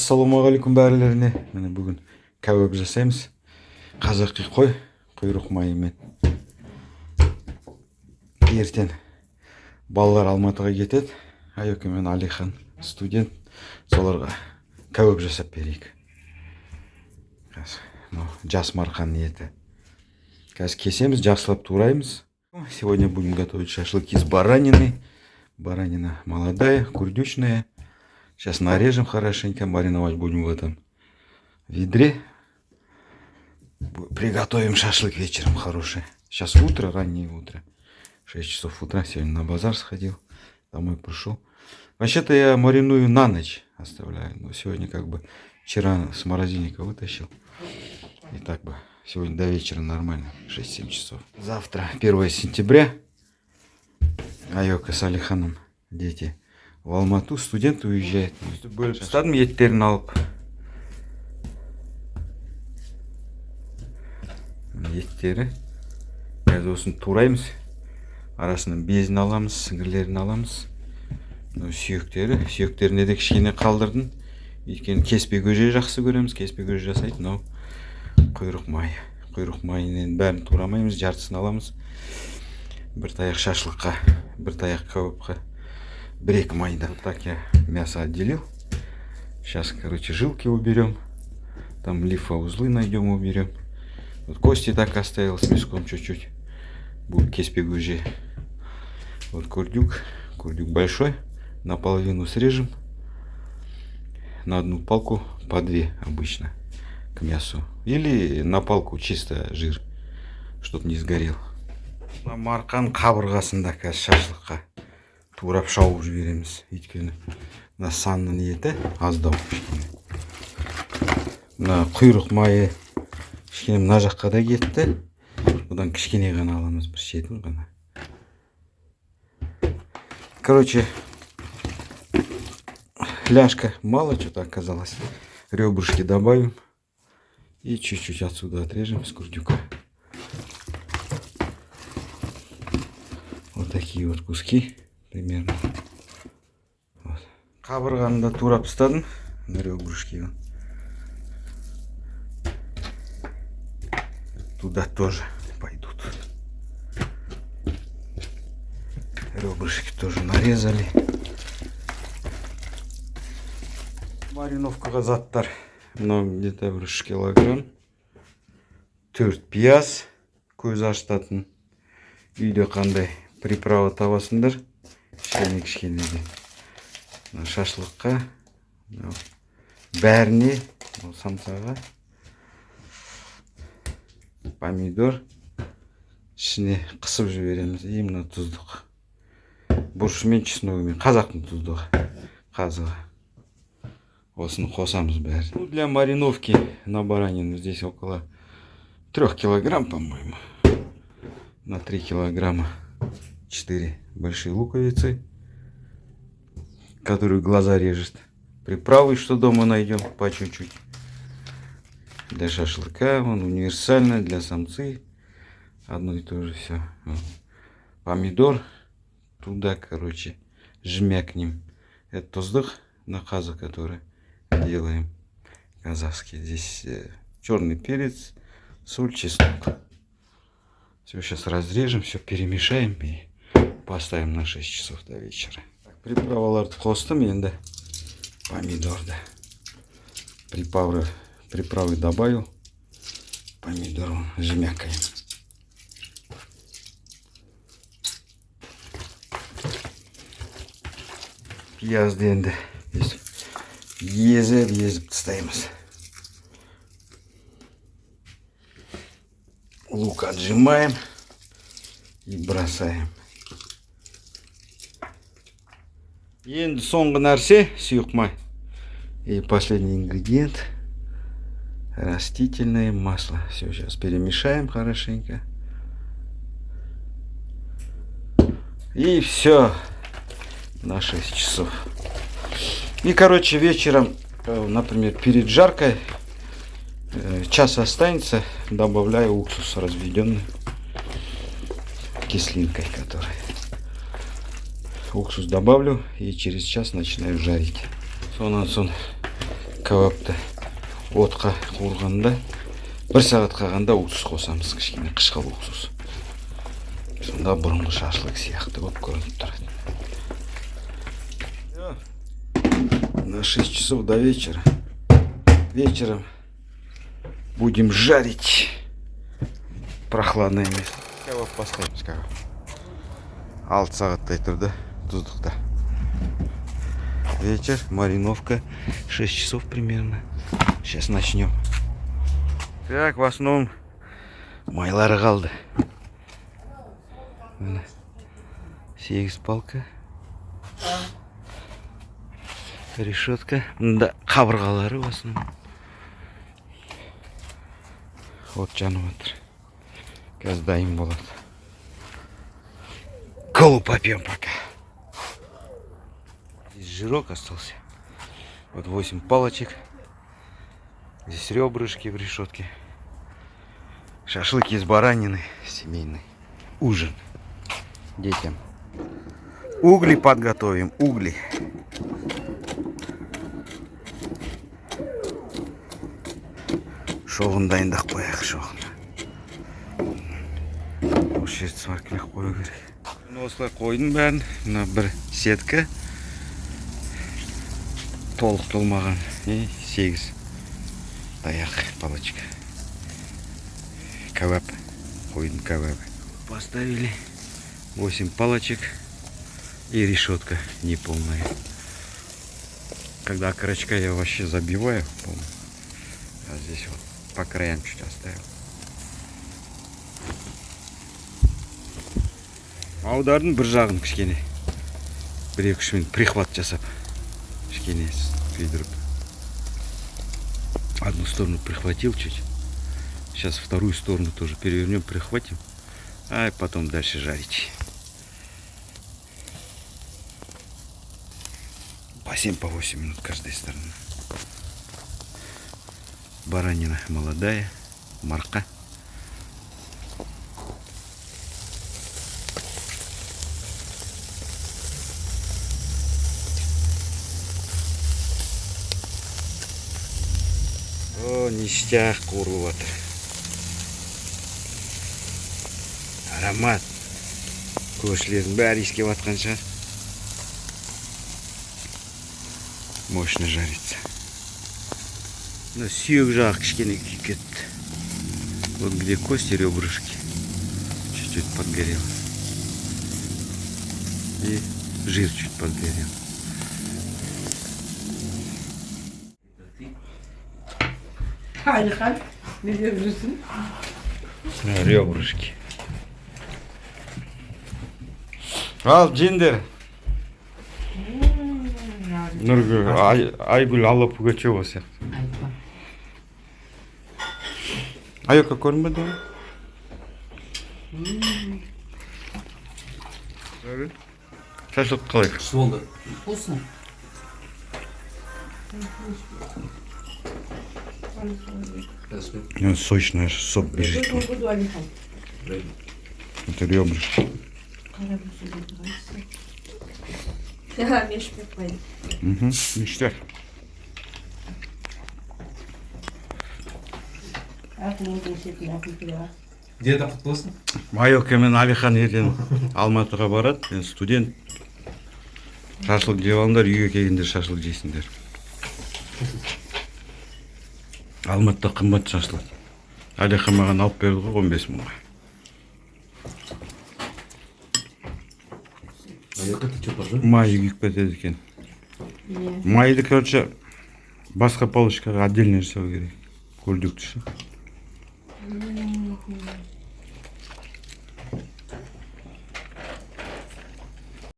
Ассалаумағалейкум бәрілеріне. Міне бүгін кәуап жасаймыз. Қазақи қой, құйрық майымен. Ертең балалар Алматыға кетеді. Айөке мен Алихан студент. Соларға кәуап жасап берейік. Жас марқаның еті. Қазір кесеміз, жақсылап тураймыз. Сегодня будем готовить шашлык из баранины. Баранина молодая, курдючная. Сейчас нарежем хорошенько, мариновать будем в этом ведре. Приготовим шашлык вечером хороший. Сейчас утро, раннее утро. 6 часов утра. Сегодня на базар сходил. Домой пришел. Вообще-то я мариную на ночь оставляю. Но сегодня как бы вчера с морозильника вытащил. И так бы сегодня до вечера нормально. 6-7 часов. Завтра 1 сентября. Айока с Алиханом дети в Алмату, студент уезжает. Стадым еттерін алып. Еттері. Қазір осын тураймыз. Арасынан безін аламыз, сіңірлерін аламыз. Сүйектеріне де кішкене қалдырдым. Өйткені кеспе көже жақсы көреміз. Кеспе көже жасайды. Мынау құйрық майы. Құйрық майының бәрін турамаймыз, жартысын аламыз. Бір таяқ шашлыққа, бір таяқ кәуапқа. 1-2 майдан. Так я мясо отделил. Сейчас, короче, жилки уберем. Там лимфоузлы найдем, уберем. Вот кости так оставил с мяском чуть-чуть. Будет кеспе гужи. Вот курдюк. Курдюк большой. Наполовину срежем. На одну палку по 2 обычно к мясу. Или на палку чисто жир, чтобы не сгорел. Марқан қабырғасында қазір шашлыққа турап шауып жібереміз. Өйткені мына санның еті аздау. Мына құйрық майы кішкене мына жаққа да кетті. Бұдан кішкене ғана аламыз, бір шетін ғана. Короче, ляжка мало что-то оказалось. Ребрышки добавим и чуть-чуть отсюда отрежем с курдюка. Вот такие вот куски примерно. Вот. Қабырғаны да турап ұстадым. Ребрышки. Туда тоже пойдут. Ребрышки тоже нарезали. Мариновкаға заттар. Мынау где-то 1 килограмм. 4 пияз. Көз ашытатын. Үйде қандай приправа табасыңдар. Кішкене шашлыққа. Бәріне. Самсаға. Помидор. Ішіне қысып жібереміз. Именно тұздық. Бұршымен чесногымен. Қазақтың тұздығы. Қазығы. Осыны қосамыз бәрін. Для мариновки на баранину здесь около 3 килограмм, по-моему. На 3 килограмма 4 большие луковицы, которые глаза режет. Приправы, что дома найдем, по чуть-чуть. Для шашлыка, он универсальный, для самцы. Одно и то же все. Помидор. Туда, короче, жмякнем. Это туздых на казу, который делаем казахский. Здесь черный перец, соль, чеснок. Все сейчас разрежем, все перемешаем и поставим на 6 часов до вечера. Приправаларды қостым енді. Помидор, да. Приправы добавил. Помидор жмякаем. Пиязды енді езіп тастаймыз. Лук отжимаем и бросаем. Енді соңғы нәрсе сұйық май. И последний ингредиент растительное масло. Все, сейчас перемешаем хорошенько. И все на 6 часов. И, короче, вечером, например, перед жаркой, час останется, добавляю уксус разведенный кислинкой, который. Уксус добавлю и через час начинаю жарить. Сонан сон кебапты отқа қуырғанда 1 сағат қалғанда уксус қосамыз, кішкене қышқыл уксус. Сонда бұрынғы шашлык сияқты болып көрініп тұрады. На 6 часов до вечера. Вечером будем жарить прохладное место. Кебап бастаймыз, кебап. 6 сағаттай тұрды тұздықта. Вечер, мариновка, 6 часов примерно. Сейчас начнем. Так, в основном майлары қалды. 8 палка. Решетка. Да, қабырғалары в основном. Вот жанып отыр. Қазір дайын болады. Колу попьем пока. Здесь жирок остался. Вот 8 палочек. Здесь ребрышки в решетке. Шашлык из баранины. Семейный. Ужин. Детям. Угли подготовим. Угли. Шоғын дайындап қояйық, шоғын. Осы жерді сваркілік қою керек. Осылай қойдым бәрін. Мына бір сетка. Толық толмаған. 8 таяқ палочка. Кебап. Қойдың кебабы. Поставили 8 палочек и решетка неполная. Когда окорочка я вообще забиваю, а здесь вот по краям чуть оставил. Аудардың бір жағын кішкене 1-2 минут прихват жасап кішкене күйдіріп. Одну сторону прихватил чуть. Сейчас вторую сторону тоже перевернем, прихватим. А потом дальше жарить. По 7-8 минут каждой стороны. Баранина молодая, марка. О, ништяк қуырылып жатыр. Аромат. Көршілердің бәрі иіскеп жатқан шығар. Мощно жарится. Но сүйек жағы кішкене күйіп кетті. Вот где кости, ребрышки. Чуть-чуть подгорел. И жир чуть подгорел. Harika. Ne diyorsun? Ребрышки. Ал, жеңдер. Нұргүл, Айгүл алып Пугачева сияқты. Айока көрінбеді ме? Шашлык қалай? Болды. Вкусно. Сочный сок бежит. Это ребрышки. Ja, mir schmeckt mein. Угу, ништяк. Где это вкусно? Майока мен Алихан ертең Алматыға барады. Мен студент. Шашлык жеп алыңдар, үйге келгенде шашлык жейсіңдер. Алматыда қымбат шашлык. Алихан маған алып берді ғой 15 мыңға. Айока, ты что, пожалуй? Майы күйіп кетеді екен. Майды, короче, басқа палочкаға отдельно жасау керек. Көлдікті ше.